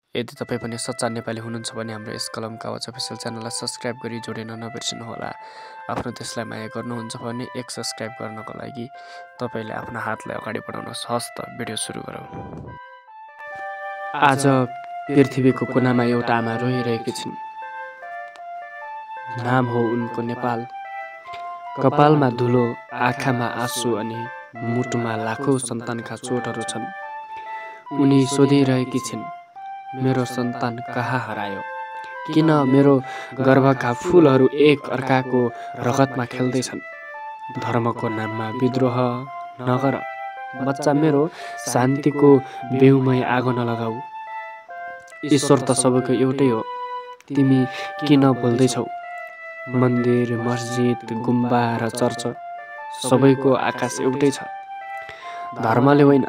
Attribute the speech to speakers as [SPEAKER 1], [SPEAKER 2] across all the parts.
[SPEAKER 1] यदि तपाईँ पनि सच्चा नेपाली हुनुहुन्छ भने हाम्रो यस कलमका आवाज अफिसियल च्यानललाई सब्सक्राइब गरी जोडिन नबिर्सनुहोला। आफ्नो देशलाई माया गर्नुहुन्छ भने एक सब्सक्राइब गर्नको लागि तपाईँले आफ्नो हातलाई अगाडि बढाउनुहोस्। हस् त भिडियो सुरु गरौँ। आज पृथ्वीको कुनामा एउटा आमा रोइरहेकी छिन्। नाम हो उनको नेपाल। कपालमा धुलो, आँखामा आँसु अनि मुटुमा लाखौं सन्तानका चोटहरू छन्। उनी सोधिरहेकी छिन्, मेरो सन्तान कहाँ हरायो? किन मेरो गर्भका फूलहरू एक अर्काको रगतमा खेल्दैछन्? धर्मको नाममा विद्रोह नगर बच्चा, मेरो शान्तिको बेउमै आगो नलगाऊ। ईश्वर त सबैको एउटै हो, तिमी किन बोल्दैछौ? मन्दिर, मस्जिद, गुम्बा र चर्च सबैको आकाश एउटै छ। धर्मले होइन,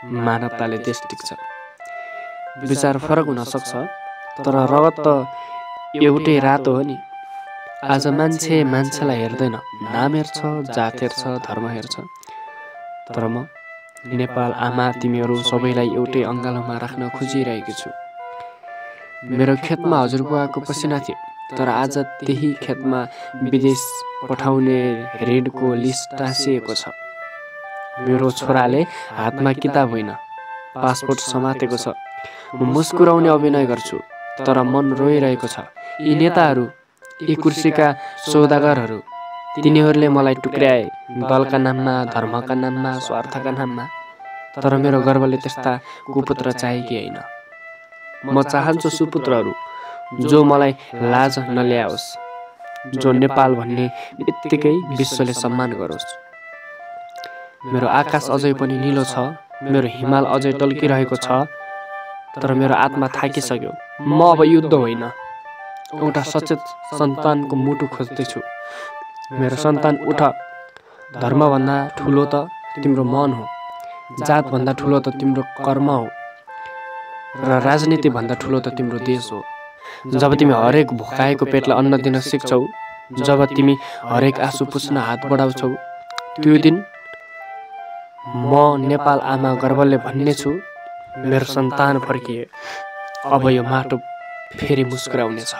[SPEAKER 1] मानवताले देश टिक्छ। विचार फरक हुन सक्छ, तर रगत त एउटै रातो हो नि। आज मान्छे मान्छेलाई हेर्दैन, नाम हेर्छ, जात हेर्छ, धर्म हेर्छ। तर म नेपाल आमा तिमीहरू सबैलाई एउटै अङ्गालोमा राख्न खोजिरहेकी छु। मेरो खेतमा हजुरबुवाको पसिना थियो, तर आज त्यही खेतमा विदेश पठाउने ऋणको लिस्ट टाँसिएको छ। मेरो छोराले हातमा किताब होइन, पासपोर्ट समातेको छ। म मुस्कुराउने अभिनय गर्छु, तर मन रोइरहेको छ। यी नेताहरू, यी कुर्सीका सौदागरहरू, तिनीहरूले मलाई टुक्र्याए, दलका नाममा, धर्मका नाममा, स्वार्थका नाममा। तर मेरो गर्वले त्यस्ता कुपुत्र चाहेकी होइन। म चाहन्छु सुपुत्रहरू, जो मलाई लाज नल्याओस्, जो नेपाल भन्ने बित्तिकै विश्वले सम्मान गरोस्। मेरो आकाश अझै पनि निलो छ, मेरो हिमाल अझै टल्किरहेको छ, तर मेरो आत्मा थाकिसक्यो। म अब युद्ध होइन, एउटा सचेत सन्तानको मुटु खोज्दैछु। मेरो सन्तान उठ। धर्मभन्दा ठुलो त तिम्रो मन हो, जातभन्दा ठुलो त तिम्रो कर्म हो, र राजनीतिभन्दा ठुलो त तिम्रो देश हो। जब तिमी हरेक भोकाएको पेटलाई अन्न दिन सिक्छौ, जब तिमी हरेक आँसु पुस्न हात बढाउँछौ, त्यो दिन म नेपाल आमा गर्वले भन्ने छु, मेरो सन्तान फर्किए। अब यो माटो फेरि मुस्कुराउने छ।